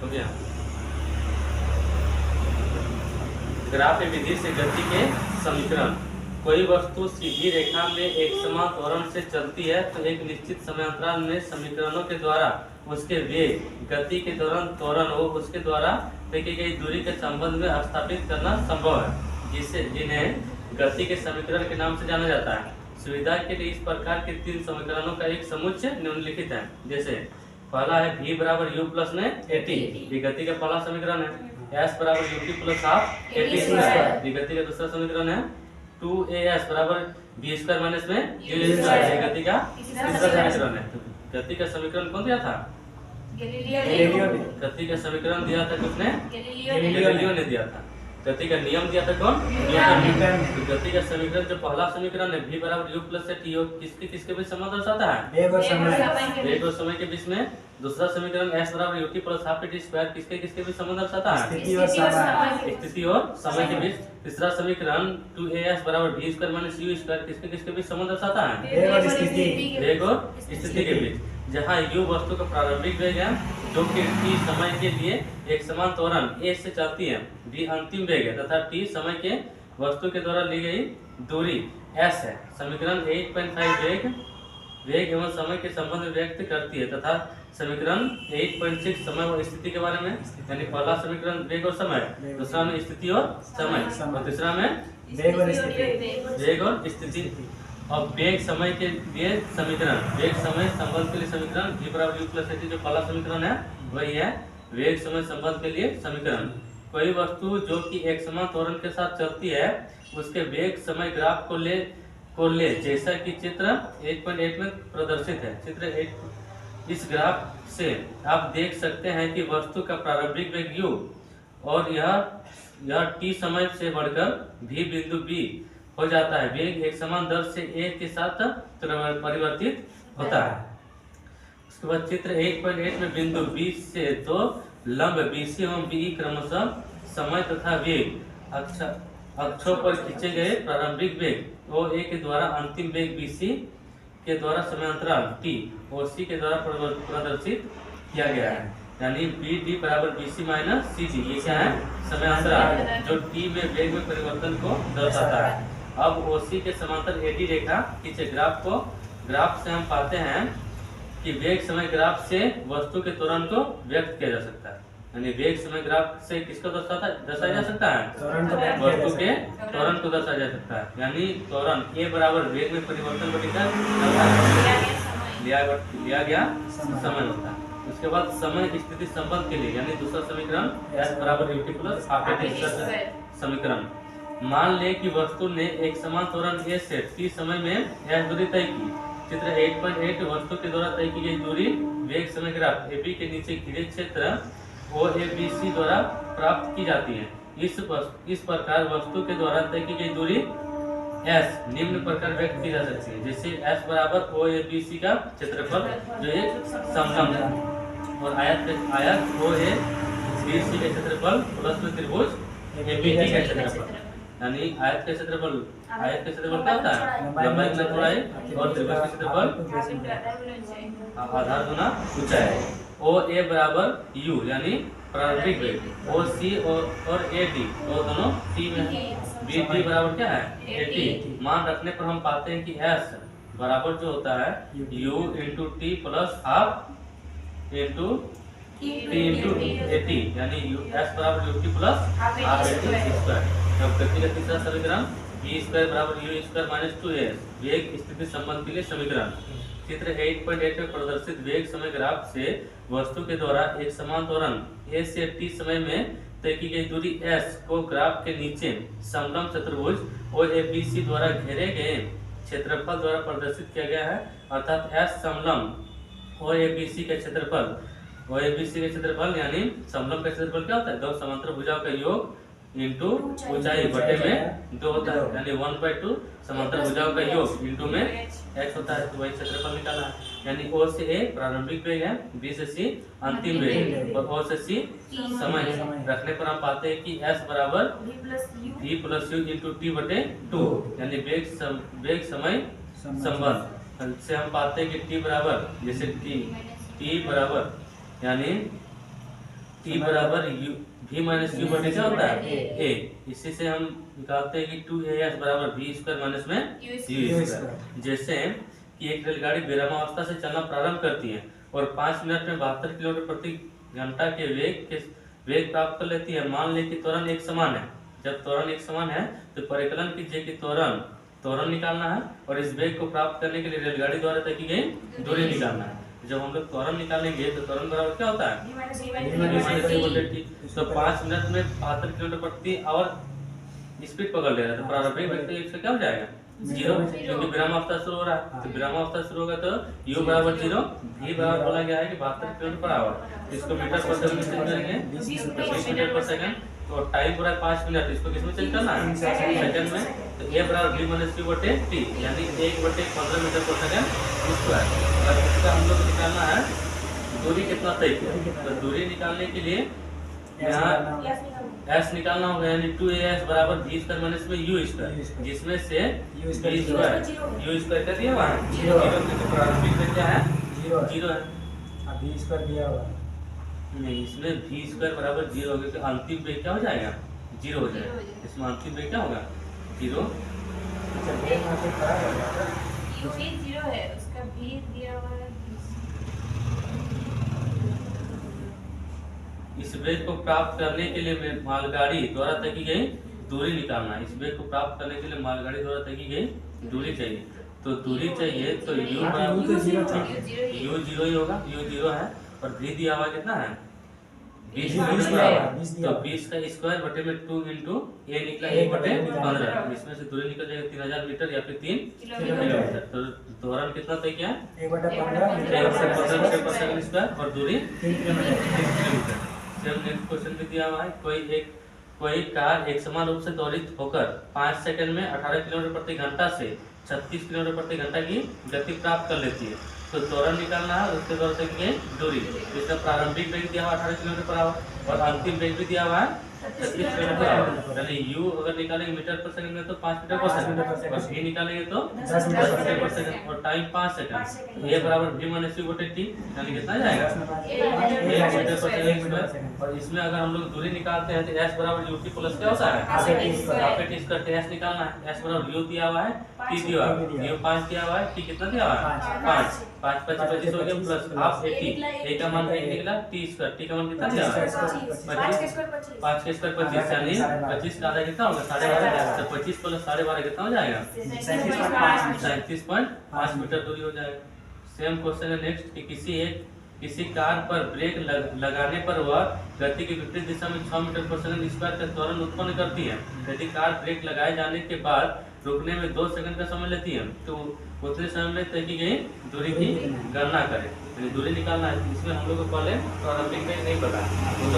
हो गया। ग्राफ विधि से गति के समीकरण। कोई वस्तु सीधी रेखा में एक समान त्वरण से चलती है तो एक निश्चित समयांतराल में समीकरणों के द्वारा उसके वेग, गति के दौरान त्वरण हो उसके द्वारा तय की गई दूरी के संबंध में स्थापित करना संभव है, जिन्हें गति के समीकरण के नाम से जाना जाता है। सुविधा के लिए इस प्रकार के 3 समीकरणों का एक समुच्चय निम्नलिखित है। जैसे पहला है v बराबर u प्लस में at, ये गति का पहला समीकरण है। s बराबर ut plus half at square, ये गति का दूसरा समीकरण है। 2as बराबर b स्क्वायर माइनस में u स्क्वायर, ये गति का तीसरा समीकरण है। गति का समीकरण कौन दिया था? गैलीलियो ने। गति का समीकरण दिया था किसने? गैलीलियो ने दिया था। गति का नियम दिया था कौन? न्यूटन। तो गति का समीकरण जो पहला समीकरण है v बराबर u प्लस at, किसके किसके बीच संबंध दर्शाता है? वेग और समय के बीच में। दूसरा समीकरण s बराबर ut plus half at square किसके किसके बीच संबंध दर्शाता है? स्थिति और समय के बीच। तीसरा समीकरण 2as बराबर v square minus u square किसके किसके बीच संबंध दर्शाता है? वेग और स्थिति के बीच। जहाँ u वस्तु का प्रारंभिक वेग है जो कि t समय के लिए एक समान त्वरण a से चलती है, v अंतिम वेग है तथा t समय के वस्तु के द्वारा ली गई दूरी s है। समीकरण 8.5 वेग एवं समय के संबंध में व्यक्त करती है तथा समीकरण 8.6 समय और स्थिति के बारे में, यानी पहला समीकरण वेग और समय, दूसरा में स्थिति और समय और तीसरा में वेग और स्थिति। और वेग समय के लिए समीकरण, वेग समय संबंध के लिए समीकरण v बराबर u प्लस at जो पहला समीकरण है वही है वेग समय संबंध के लिए समीकरण। कोई वस्तु जो कि एक समान त्वरण के साथ चलती है उसके वेग समय ग्राफ को ले जैसा कि चित्र 8.8 में प्रदर्शित है। चित्र 8 इस ग्राफ से आप देख सकते हैं कि वस्तु का प्रारंभिक वेग u और यह t समय से बढ़कर v बिंदु b हो जाता है। वेग एक समान दर से a के साथ परिवर्तित होता है। उसके बाद चित्र 8.8 में बिंदु b से दो लंब BC एवं BE क्रमशः समय तथा वेग अक्षों पर खींचे गए प्रारंभिक वेग OA के द्वारा अंतिम वेग BC के द्वारा समयांतराल T और C के द्वारा प्रदर्शित किया गया है। यानी BD बराबर BC माइनस CD, ये क्या है? समयांतराल जो T में वेग में परिवर्तन को दर्शाता है। अब OC के समांतर AD रेखा खींचे। ग्राफ से हम पाते हैं कि वेग समय ग्राफ से वस्तु के त्वरण को व्यक्त किया जा सकता है। यानी वेग समय ग्राफ से किसको दर्शाया जा सकता है? वस्तु के त्वरण को दर्शाया जा सकता है। यानी त्वरण a बराबर वेग में परिवर्तन को लिया गया समय होता है। उसके बाद समय स्थिति संबंध के लिए, यानी दूसरा समीकरण s बराबर ut प्लस हाफ at समीकरण। मान ले कि वस्तु ने एक समान त्वरण a से t समय में s दूरी तय की। चित्र 8.8 वस्तु के द्वारा तय की गई दूरी वेग समय ग्राफ AB के नीचे घिरे क्षेत्र OABC द्वारा प्राप्त की जाती है। इस प्रकार वस्तु के द्वारा तय की गई दूरी S निम्न प्रकार व्यक्त की जा सकती है। जैसे S बराबर OABC का क्षेत्रफल जो एक समलंब है और आयत OABC का क्षेत्रफल प्लस में त्रिभुज ABD का क्षेत्रफल। यानी आयत का क्षेत्रफल क्या होता है? लंबाई गुना चौड़ाई और त्रिभुज का क्षेत्रफल आधार गुना ऊंचाई। OA बराबर U यानी प्रारंभिक वेग, OC और AD वो दोनों T में है। BD बराबर क्या है? AT। मान रखने पर हम पाते हैं कि S बराबर जो होता है U into T plus half into T into AT, यानी S बराबर UT plus half AT square. अब गति का तीसरा समीकरण v स्क्वायर बराबर u स्क्वायर माइनस 2as वेग स्थिति संबंध के लिए समीकरण। चित्र 8.8 में प्रदर्शित वेग समय ग्राफ से वस्तु के द्वारा एक समान त्वरण a से t समय में तय की गई दूरी s को ग्राफ के नीचे समलंब चतुर्भुज OABC द्वारा घेरे गए क्षेत्रफल द्वारा प्रदर्शित किया गया है। अर्थात s समलंब OABC का क्षेत्रफल यानी समलंब का क्षेत्रफल क्या होता है? दो समांतर भुजाओं का योग इंटू ऊंचाई बटे में 2 होता है। यानी 1/2 समांतर भुजाओं का योग इंटू में x होता है। तो वही क्षेत्रफल निकाला है। यानी O से A प्रारंभिक वेग है, B से C अंतिम वेग और O से C समय रखने पर हम पाते हैं कि S बराबर v plus u into T बटे 2 यानी वेग समय संबंध से हम पाते हैं कि T बराबर जैसे T बराबर यानी टी बराबर यू v माइनस यू बटे क्या होता है ए। इसी से हम निकालते हैं कि 2as बराबर v स्क्वायर माइनस में u स्क्वायर। जैसे कि एक रेलगाड़ी विरामावस्था से चलना प्रारंभ करती है और 5 मिनट में 72 किलोमीटर प्रति घंटा के वेग प्राप्त कर लेती है। मान लें कि त्वरण एक समान है। जब त्वरण एक समान है तो परिकलन कीजिए कि त्वरण निकालना है और इस वेग को प्राप्त करने के लिए रेलगाड़ी द्वारा तय की गई दूरी निकालना है। जब हम लोग त्वरण निकालेंगे तो त्वरण बराबर क्या होता है तो 5 मिनट में 72 किलोमीटर प्रति आवर स्पीड पकड़ ले रहा है तो प्रारंभिक वेग तो इसका क्या हो जाएगा 0, क्योंकि विरामावस्था शुरू हो रहा है। तो विरामावस्था शुरू होगा तो u बराबर 0, v बराबर बोला गया है कि 72 किलोमीटर पर आवर। इसको मीटर पर सेकंड में चेंज करेंगे 20 मीटर पर सेकंड। तो टाइम पूरा 5 मिनट, इसको किसमें चेंज करना है सेकंड में। तो a बराबर v माइनस u बटे t यानी 1/15 मीटर पर सेकंड स्क्वायर। और इसका हम लोग निकालना है दूरी कितना तय किया। तो दूरी निकालने के लिए यहाँ s निकालना होगा यानी 2as बराबर v स्क्वायर माइनस में u स्क्वायर, जिसमें से u स्क्वायर कर दिया वहाँ 0 क्योंकि प्रारंभिक में क्या है 0 है। अब v स्क्वायर दिया हुआ नहीं, इसमें v स्क्वायर बराबर 0 होगा क्योंकि अंतिम वेग क्या हो जाएगा 0 हो जाएगा। इसमें अंतिम वेग क्या होगा 0। अच्छा वेग में से क्या होगा u भी 0 है, उसका v दिया हुआ है। इस वेग को प्राप्त करने के लिए मालगाड़ी द्वारा तय की गई दूरी निकालना है। इस वेग को प्राप्त करने के लिए मालगाड़ी द्वारा तय की गई दूरी चाहिए। तो दूरी चाहिए तो u बराबर u 0 ही होगा, u 0 है और v दिया हुआ कितना है 20 तो 20 का स्क्वायर बटे में 2 इंटू a निकला 1/15। इसमें से दूरी निकल जाएगा 3000 मीटर या फिर 3 किलोमीटर। तो त्वरण कितना तय किया 1/15 मीटर पर सेकंड स्क्वायर और दूरी 3 किलोमीटर। नेक्स्ट क्वेश्चन में दिया हुआ है कोई कार एक समान रूप से त्वरित होकर 5 सेकंड में 18 किलोमीटर प्रति घंटा से 36 किलोमीटर प्रति घंटा की गति प्राप्त कर लेती है। तो त्वरण निकालना है, उसके द्वारा तय की दूरी। इसका प्रारंभिक वेग दिया हुआ 18 किलोमीटर पर आवर और अंतिम वेग भी दिया हुआ है 36 किलोमीटर पर आवर। यानी u अगर निकालेंगे मीटर पर सेकंड में तो 5 मीटर पर सेकंड और v निकालेंगे तो 10 मीटर पर सेकंड और टाइम 5 सेकंड। a बराबर v माइनस u बटे t यानी कितना जाएगा 1 मीटर पर सेकंड। और इसमें अगर हम लोग दूरी निकालते हैं तो s बराबर ut प्लस क्या होता है half A T square. s निकालना है, s बराबर u दिया हुआ है t दिया हुआ है, u 5 दिया हुआ है, t कितना दिया हुआ है 5 5 25 हो गया plus half A T. a का मान निकला t स्क्वायर, t का मान कितना दिया हुआ है 25 5 के स्क्वायर 25 यानी 25 का आधा कितना होगा 12.5। तो 25 प्लस 12.5 कितना हो जाएगा 37.5 मीटर दूरी हो जाएगा। सेम क्वेश्चन है नेक्स्ट कि किसी कार पर ब्रेक लगाने पर वह गति की विपरीत दिशा में 6 मीटर पर सेकंड स्क्वायर का त्वरण उत्पन्न करती है। यदि कार ब्रेक लगाए जाने के बाद रुकने में 2 सेकंड का समय लेती है तो उतने समय में तय की गई दूरी की गणना करें। यानी दूरी निकालना है। इसमें हम लोग को पहले प्रारंभिक वेग नहीं पता, तो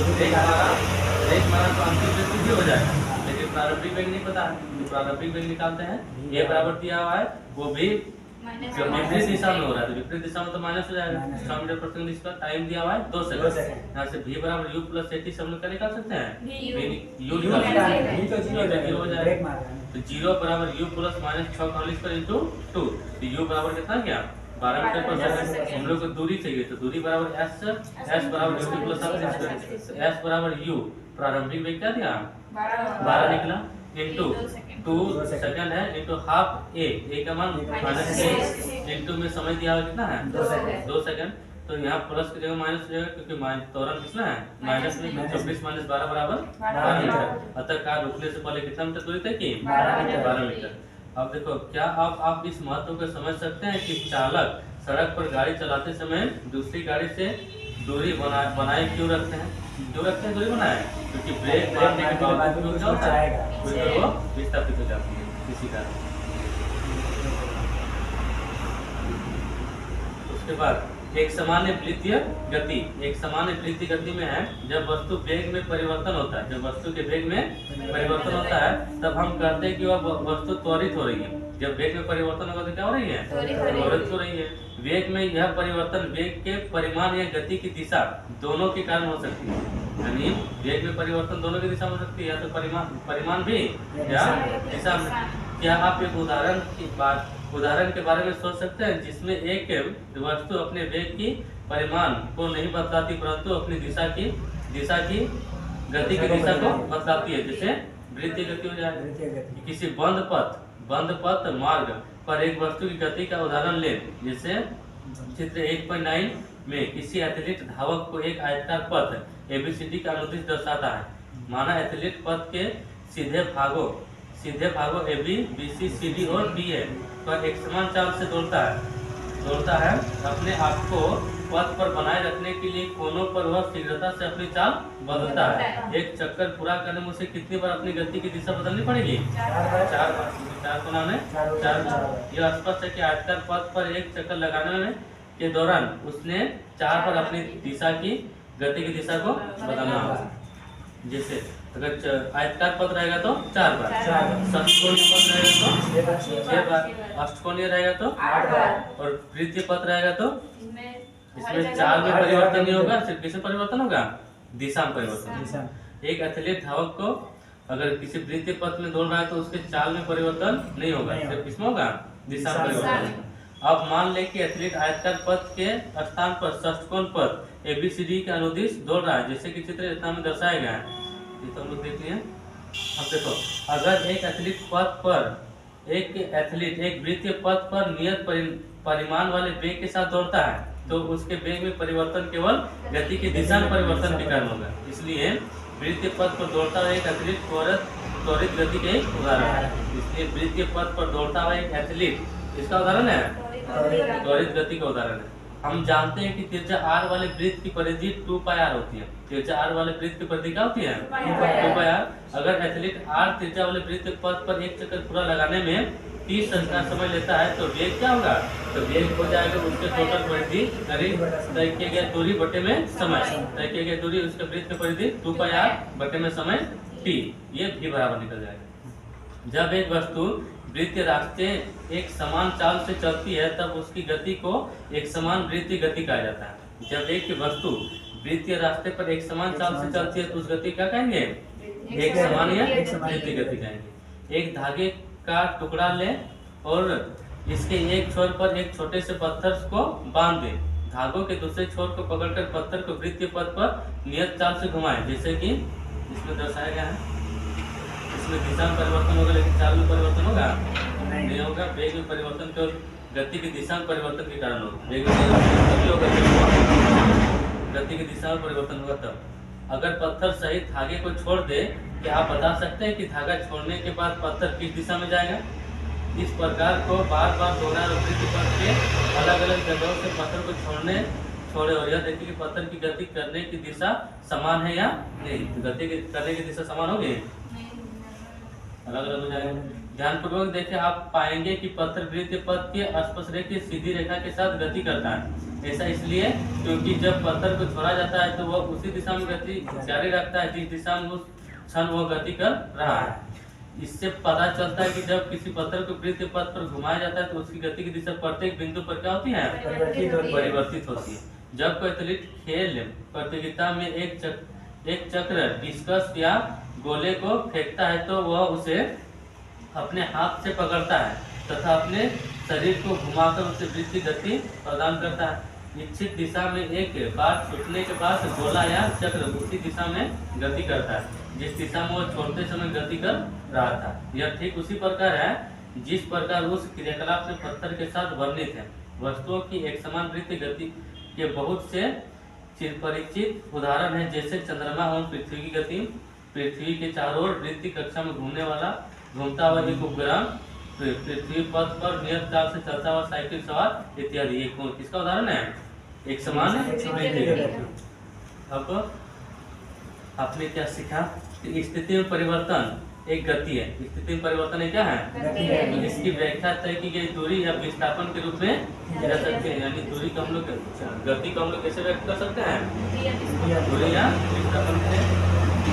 ब्रेक मारा तो अंतिम वेग भी हो जाएगा, लेकिन प्रारंभिक वेग नहीं पता। तो प्रारंभिक वेग निकालते हैं। ये बराबर दिया हुआ है, वो भी जब विपरीत दिशा में हो रहा है तो विपरीत दिशा में तो माइनस हो जाएगा 6 मीटर प्रति सेकंड। इसका टाइम दिया हुआ है 2 सेकंड। यहाँ से v बराबर u प्लस a t से हम लोग क्या निकाल सकते हैं u निकाल सकते हैं। हो जाएगा तो 0 बराबर u प्लस माइनस 6 का होल स्क्वायर इनटू 2। तो u बराबर कितना गया 12 मीटर पर सेकंड। हम लोग को दूरी चाहिए तो दूरी बराबर s बराबर u प्लस s बराबर u। प्रारंभिक वेग क्या दिया 12 निकला इंटू 2 सेकंड है इंटू हाफ ए का मान माइनस ए इंटू में समय दिया हुआ कितना है 2 सेकंड। तो यहाँ प्लस की जगह माइनस हो जाएगा क्योंकि त्वरण कितना है माइनस में 24 माइनस 12 बराबर 12 मीटर। अतः कार रुकने से पहले कितना मीटर दूरी तय की 12 मीटर। अब देखो क्या आप इस महत्व को समझ सकते हैं कि चालक सड़क पर गाड़ी चलाते समय दूसरी गाड़ी से दूरी बनाए क्यों रखते हैं दूरी बनाए क्योंकि ब्रेक मारने के बावजूद क्या होता है वो विस्थापित हो जाती है किसी कारण। उसके बाद एक सामान्य वृत्तीय गति में है जब वस्तु वेग में परिवर्तन होता है। जब वस्तु के वेग में परिवर्तन होता है तब हम कहते हैं कि वह वस्तु त्वरित हो रही है। जब वेग में परिवर्तन होगा तो क्या हो रही है त्वरित हो रही है। वेग में यह परिवर्तन वेग के परिमाण या गति की दिशा दोनों के कारण हो सकती है। यानी वेग में परिवर्तन दोनों की दिशा में हो सकती है, या तो परिमाण भी या दिशा में। क्या आप एक उदाहरण के बारे में सोच सकते हैं जिसमें एक वस्तु अपने वेग की परिमाण को नहीं बदलाती परंतु अपनी गति की दिशा को बदलाती है, जैसे वृत्तीय गति हो जाए। वृत्तीय गति। किसी बंद पथ मार्ग पर एक वस्तु की गति का उदाहरण ले, जैसे चित्र 1.9 में किसी एथलीट धावक को एक आयताकार पथ ABCD का अनुदिश दर्शाता है। माना एथलीट पथ के सीधे भागों AB, BC, CD और DA पर एक समान चाल से दौड़ता है। अपने आप को पथ पर बनाए रखने के लिए कोनों पर वह शीघ्रता से अपनी चाल बदलता है। एक चक्कर पूरा करने में उसे कितनी बार अपनी गति की दिशा बदलनी पड़ेगी? 4 बार। 4 को नाम है 4 बार। यह स्पष्ट है कि आयताकार पथ पर एक चक्कर लगाने में के दौरान उसने 4 बार अपनी गति की दिशा को बदलना होगा। जैसे अगर आयताकार पथ रहेगा तो 4 बार, षटकोणीय पथ रहेगा तो 6 बार, अष्टकोणीय रहेगा तो 8 बार और वृत्तीय पथ रहेगा तो इसमें 4 में हर परिवर्तन नहीं जगह होगा। सिर्फ किसमें परिवर्तन होगा? दिशा में परिवर्तन। दिशा। एक एक एथलीट धावक को अगर किसी वृत्तीय पथ में दौड़ रहा है तो उसके चाल में परिवर्तन नहीं होगा, नहीं सिर्फ होगा। किसमें होगा? दिशा में दिशा परिवर्तन होगा। अब मान ले कि एथलीट आयताकार पथ के स्थान पर षटकोण पथ ABCD के अनुदिश दौड़ रहा है, जैसे कि चित्र इतना में दर्शाया गया है। ये तो हम लोग देख लिए। अब देखो, अगर एक एथलीट एक वृत्तीय पथ पर नियत परिमाण वाले वेग के साथ दौड़ता है तो उसके वेग में परिवर्तन केवल गति की दिशा में परिवर्तन के कारण होगा। इसलिए वृत्तीय पथ पर दौड़ता हुआ एक एथलीट त्वरित गति के एक उदाहरण है। इसलिए वृत्तीय पथ पर दौड़ता हुआ एक एथलीट इसका उदाहरण है, त्वरित गति का उदाहरण है। हम जानते हैं कि त्रिज्या r वाले वृत्त की परिधि 2πr होती है। त्रिज्या r वाले वृत्त की परिधि क्या होती है? 2πr। अगर एथलीट r त्रिज्या वाले वृत्त पथ पर एक चक्कर पूरा लगाने में 30 सेकंड का समय लेता है तो वेग क्या होगा? तो वेग हो जाएगा उसके टोटल परिधि करीब तय किए गए दूरी बटे में समय। तय किए गए दूरी उसके वृत्त की परिधि 2πr बटे में समय t, ये भी बराबर निकल जाएगा। जब एक वस्तु वृत्तीय रास्ते एक समान चाल से चलती है तब उसकी गति को एक समान वृत्तीय गति कहा जाता है। जब एक वस्तु वृत्तीय रास्ते पर एक समान चाल से चलती है तो उस गति क्या कहेंगे? एक समान या वृत्तीय गति कहेंगे। एक धागे का टुकड़ा ले और इसके एक छोर पर एक छोटे से पत्थर को बांध दे। धागों के दूसरे छोर को पकड़कर पत्थर को वृत्तीय पथ पर नियत चाल से घुमाएं, जैसे कि इसमें दर्शाया गया है। इसमें दिशा में परिवर्तन होगा लेकिन चाल में परिवर्तन होगा नहीं होगा। वेग में परिवर्तन तो गति की दिशा में परिवर्तन के कारण होगा। वेग में परिवर्तन तभी होगा गति की दिशा में परिवर्तन होगा तब। अगर पत्थर सहित धागे को छोड़ दे, क्या आप बता सकते हैं कि धागा छोड़ने के बाद पत्थर किस दिशा में जाएगा? इस प्रकार को बार बार दोहरा वृत्तीय पथ के अलग अलग जगहों से पत्थर को छोड़े और यह देखिए कि पत्थर की गति करने की दिशा समान है या नहीं। गति करने की दिशा समान होगी, अलग अलग हो जाएगा। ध्यानपूर्वक देखें, आप पाएंगे कि पत्थर वृत्तीय पथ के स्पर्शरेखा सीधी रेखा के साथ गति करता है। ऐसा इसलिए क्योंकि जब पत्थर को छोड़ा जाता है तो वह उसी दिशा में गति जारी रखता है जिस दिशा में उस क्षण वह गति कर रहा है। इससे पता चलता है कि जब किसी पत्थर को वृत्तीय पथ पर घुमाया जाता है तो उसकी गति की दिशा प्रत्येक बिंदु पर क्या होती है? परिवर्तित होती है। जब कोई एथलीट खेल प्रतियोगिता में एक चक्र डिस्कस या गोले को फेंकता है तो वह उसे अपने हाथ से पकड़ता है तथा अपने शरीर को घुमाकर उसे वृत्तीय गति प्रदान करता है। इच्छित दिशा में एक बार छूटने के बाद गोला या चक्र उसी दिशा में गति करता है जिस दिशा में वह छोड़ते समय गति कर रहा था। यह ठीक उसी प्रकार है जिस प्रकार उस क्रियाकलाप से पत्थर के साथ वर्णित है। वस्तुओं की एक समान वृत्तीय गति के बहुत से चिरपरिचित उदाहरण है, जैसे चंद्रमा और पृथ्वी की गति, पृथ्वी के चारों ओर वृत्तीय कक्षा में घूमता हुआ एक उपग्रह, पृथ्वी पथ पर नियत चाल से चलता हुआ साइकिल सवार इत्यादि। एक किसका उदाहरण है? एक समान वृत्तीय गति। अब आपने क्या सीखा? स्थिति में परिवर्तन एक गति है। स्थिति में परिवर्तन क्या है? इसकी व्याख्या तय की गई दूरी या विस्थापन के रूप में की जा सकती है। यानी दूरी को हम लोग गति को हम लोग कैसे व्यक्त कर सकते हैं? दूरी या विस्थापन से।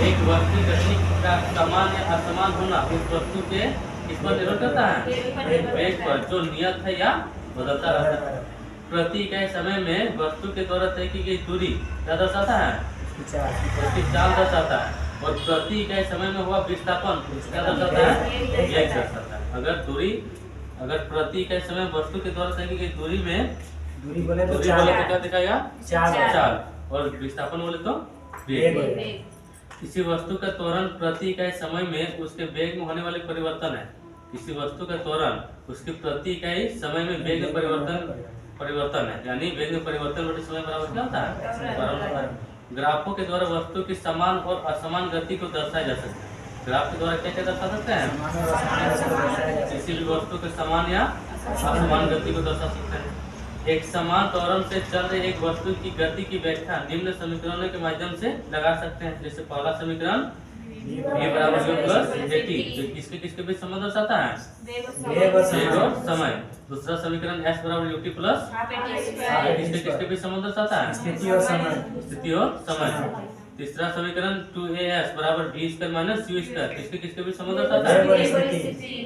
एक वस्तु की गति का समान या असमान होना उस वस्तु के किस पर निर्भर करता है? वेग पर, जो नियत है या बदलता रहता है। प्रति इकाई समय में वस्तु के द्वारा तय की गई दूरी क्या दर्शाता है? उसकी चाल दर्शाता है। और प्रति इकाई समय में हुआ विस्थापन क्या दर्शाता है? वेग दर्शाता है। अगर दूरी अगर प्रति इकाई समय वस्तु के द्वारा तय की गई दूरी में दूरी बोले तो दूरी चार बोले तो क्या दिखाएगा? चार। 4 और विस्थापन बोले तो वेग। वेग। किसी वस्तु का त्वरण प्रति इकाई समय में उसके वेग में होने वाले परिवर्तन है। किसी वस्तु का त्वरण उसकी प्रति इकाई समय में वेग में परिवर्तन है, यानी वेग में परिवर्तन बटे समय बराबर क्या होता है? बराबर। ग्राफों के द्वारा वस्तु की समान और असमान गति को दर्शाया जा सकता है। ग्राफ के द्वारा क्या क्या दर्शा सकते हैं? किसी भी वस्तु के समान या असमान गति को दर्शा सकते हैं। एक समान त्वरण से चल रही एक वस्तु की गति की व्याख्या निम्न समीकरणों के माध्यम से लगा सकते हैं। जैसे पहला समीकरण v बराबर u प्लस at, जो किसके किसके बीच संबंध दर्शाता है? वेग और समय। दूसरा समीकरण s बराबर ut प्लस किसके किसके बीच संबंध दर्शाता है? स्थिति और समय। स्थिति और समय। तीसरा समीकरण 2as बराबर v square minus u square, किसके किसके बीच संबंध दर्शाता है?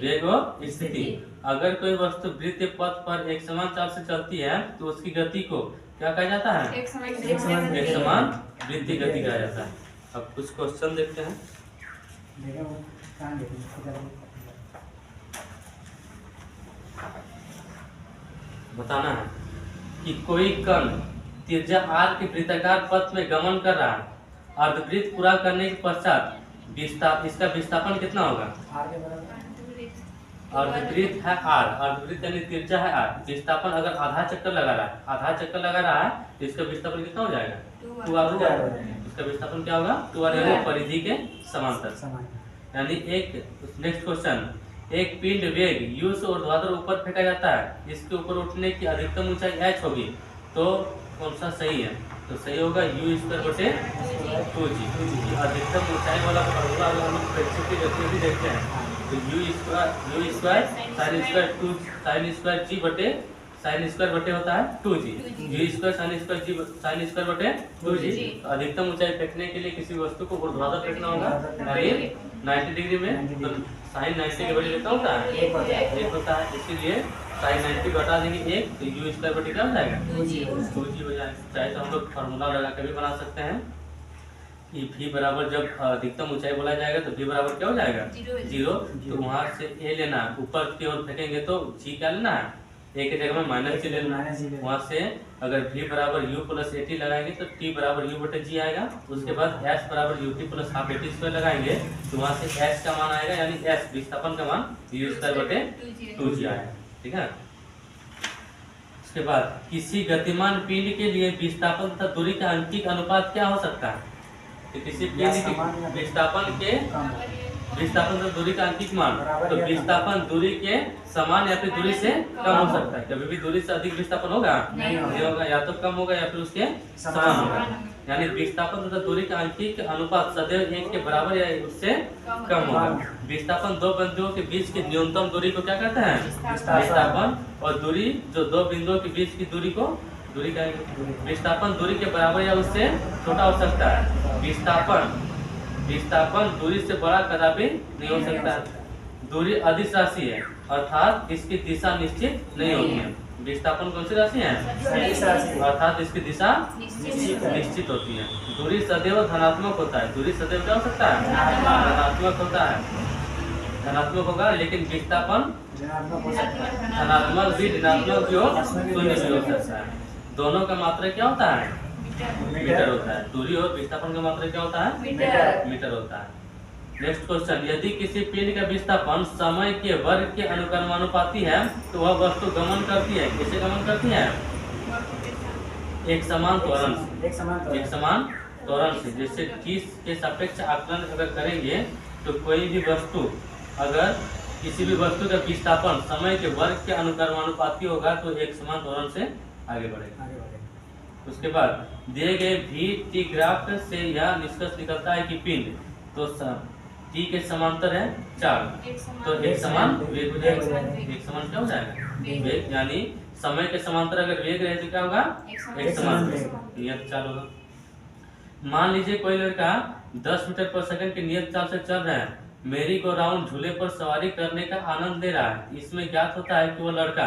वेग और स्थिति। अगर कोई वस्तु वृत्तीय पथ पर एक समान चाल से चलती है तो उसकी गति को क्या कहा जाता है? एक समान एक समान वृत्तीय गति कहा जाता है। अब कुछ क्वेश्चन देखते हैं। बताना है कि कोई कण त्रिज्या r के वृत्ताकार पथ में गमन कर रहा है। अर्धवृत्त पूरा करने के पश्चात इसका विस्थापन कितना होगा? अर्धवृत्त है r, अर्धवृत्त यानी त्रिज्या है r। विस्थापन अगर आधा चक्कर लगा रहा है तो इसका विस्थापन कितना हो जाएगा? 2r हो जाएगा। इसका विस्थापन क्या होगा? 2r यानी परिधि के समांतर। यानी एक नेक्स्ट क्वेश्चन, एक पिंड वेग u से ऊर्ध्वाधर ऊपर फेंका जाता है। इसके ऊपर उठने की अधिकतम ऊंचाई h होगी, तो कौन सा सही है? तो सही होगा u स्क्वायर बटे 2g। अधिकतम ऊंचाई वाला फॉर्मूला अगर हम लोग प्रेक्षक की गति भी देखते हैं तो u square sine square g बटे साइन स्क्वायर बटे होता है 2g। u square sine square बटे 2g। अधिकतम ऊंचाई फेंकने के लिए किसी वस्तु को ऊर्ध्वाधर फेंकना होगा, यानी 90 डिग्री में। तो साइन 90 के बटे कितना होता है? 1 होता है। इसीलिए साइन 90 घटा देंगे 1 तो u स्क्वायर बटे क्या हो जाएगा? 2g हो जाएगा। चाहे तो हम लोग फार्मूला लगा के भी बना सकते हैं कि v बराबर जब अधिकतम ऊंचाई बोला जाएगा तो v बराबर क्या हो जाएगा? 0। तो वहां से a लेना है, ऊपर की ओर फेंकेंगे तो g क्या लेना है? a की जगह में माइनस g लेना है। वहां से अगर v बराबर u प्लस at लगाएंगे तो t बराबर u बटे g आएगा। उसके बाद s बराबर ut plus half at square लगाएंगे तो वहां से s का मान आएगा, यानी s विस्थापन का मान u स्क्वायर बटे 2g आएगा। ठीक है। उसके बाद किसी गतिमान पिंड के लिए विस्थापन तथा दूरी का अंकित अनुपात क्या हो सकता है? तो किसी पिंड की विस्थापन तथा दूरी का अंकित मान, तो विस्थापन दूरी के समान या फिर दूरी से कम हो सकता है। कभी भी दूरी से अधिक विस्थापन होगा नहीं होगा, या तो कम होगा या फिर उसके समान होगा। यानी विस्थापन तथा दूरी का अंकित अनुपात सदैव 1 के बराबर या उससे कम होगा। विस्थापन दो बिंदुओं के बीच की न्यूनतम दूरी को क्या कहते हैं? विस्थापन। और दूरी जो दो बिंदुओं के बीच की दूरी को दूरी कहेंगे। विस्थापन दूरी के बराबर या उससे छोटा हो सकता है। विस्थापन दूरी से बड़ा कदापि नहीं हो सकता है। दूरी अदिश राशि है, अर्थात इसकी दिशा निश्चित नहीं होती है। विस्थापन कौन सी राशि है? अर्थात इसकी दिशा निश्चित होती है। दूरी सदैव धनात्मक होता है। दूरी सदैव क्या हो सकता है? धनात्मक होता है, धनात्मक होगा। लेकिन विस्थापन धनात्मक भी ऋणात्मक भी हो, शून्य भी हो सकता है। दोनों का मात्रा क्या होता है? मीटर होता है। दूरी और विस्थापन का मात्रा क्या होता है? मीटर होता है। नेक्स्ट क्वेश्चन, यदि किसी पिंड का विस्थापन समय के वर्ग के अनुक्रमानुपाती है तो वह वस्तु गमन करती है। कैसे गमन करती है? एक समान त्वरण से। जैसे t के सापेक्ष आकलन अगर करेंगे तो कोई भी वस्तु, अगर किसी भी वस्तु का विस्थापन समय के वर्ग के अनुक्रमानुपाती होगा तो एक समान त्वरण से आगे बढ़ेगा। उसके बाद दिए गए v t ग्राफ से यह निष्कर्ष निकलता है कि पिंड तो t के समांतर है 4, तो एक समान वेग हो जाएगा। एक समान क्या हो जाएगा? वेग। यानी समय के समांतर अगर वेग रहे तो क्या होगा? एक समान वेग। नियत चाल होगा। मान लीजिए कोई लड़का 10 मीटर पर सेकंड की नियत चाल से चल रहा है। मेरी को राउंड झूले पर सवारी करने का आनंद ले रहा है। इसमें ज्ञात होता है कि वो लड़का,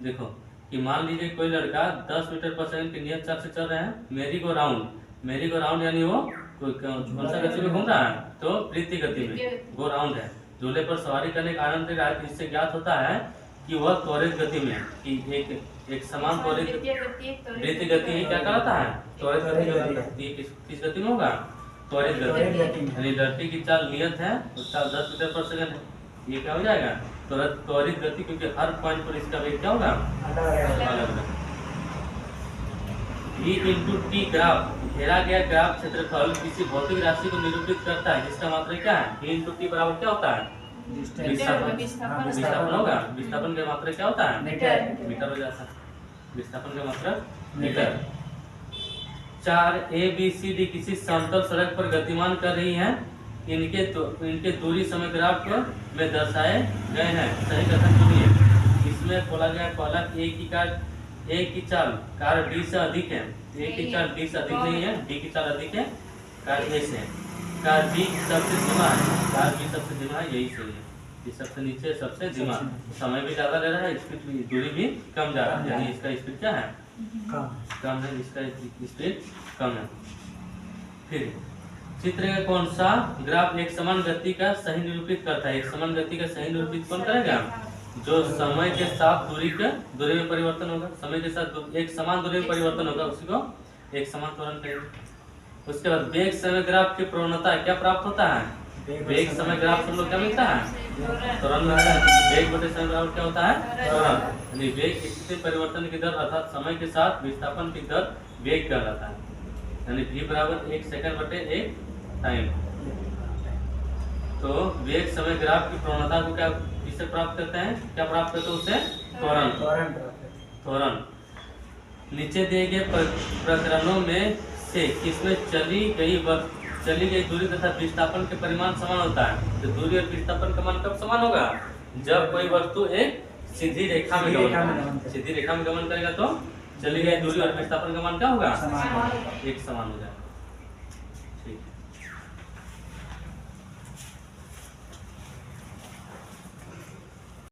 देखो कि मान लीजिए कोई लड़का 10 मीटर पर सेकंड की नियत चाल से चल रहा है। मेरी को राउंड यानी वो कौन सा गति में घूम रहा है? तो वृत्तीय गति में गो राउंड है। झूले पर सवारी करने का आनंद ले रहा है। इससे ज्ञात होता है कि वह त्वरित गति में कि एक समान त्वरित द्वितीय गति एक त्वरित वृत्ति गति ही क्या कहलाता है? त्वरित गति कहलाता है। ये किस गति में होगा? त्वरित गति। यानी लड़की की चाल नियत है, उसका 10 मीटर पर सेकंड है, ये क्या हो जाएगा? त्वरित गति, क्योंकि हर पॉइंट पर इसका वेग क्या होगा? अलग। V into T ग्राफ घेरा गया ग्राफ क्षेत्रफल किसी भौतिक राशि को निरूपित करता है जिसका मात्रक क्या है? V into T बराबर क्या होता है? विस्थापन होगा। विस्थापन का मात्रक क्या होता है? मीटर हो जाता है। विस्थापन का मात्रक metre. 4 A B C D किसी समतल सड़क पर गतिमान कर रही हैं, इनके दूरी समय ग्राफ में दर्शाए गए हैं। सही कथन सुनिए। इसमें बोला गया पहला A की चाल कार D से अधिक है। A की चाल D से अधिक नहीं है, D की चाल अधिक है कार A से। कार B सबसे धीमा है, कार B सबसे धीमा है, यही सही है। ये सबसे नीचे सबसे धीमा, समय भी ज्यादा ले रहा है, स्पीड दूरी भी कम जा रहा है, यानी इसका स्पीड क्या है? कम है, इसका स्पीड कम है। फिर चित्र का कौन सा ग्राफ एक समान गति का सही निरूपित करता है? एक समान गति का सही निरूपित कौन करेगा? जो समय के साथ दूरी में परिवर्तन होगा, समय के साथ एक समान दूरी में परिवर्तन होगा, उसी को एक समान त्वरण कहेंगे। उसके बाद वेग समय ग्राफ की प्रवणता क्या प्राप्त होता है? वेग समय ग्राफ से हम लोग क्या मिलता है? त्वरण मिलता है। वेग बटे समय ग्राफ क्या होता है? त्वरण। यानी वेग स्थिति परिवर्तन की दर अर्थात समय के साथ विस्थापन की दर वेग कहलाता है। यानी v बराबर 1 सेकंड बटे 1 टाइम। तो वेग समय ग्राफ की प्रवणता को क्या किससे प्राप्त करते हैं? क्या प्राप्त करते हैं उससे? त्वरण। नीचे दिए गए प्रकरणों में से किसमें चली गई दूरी तथा विस्थापन के परिमाण समान होता है? तो दूरी और विस्थापन का मान कब समान होगा? जब कोई वस्तु एक सीधी रेखा में गमन करेगा तो चली गई दूरी और विस्थापन का मान क्या होगा? एक समान हो जाएगा। ठीक है।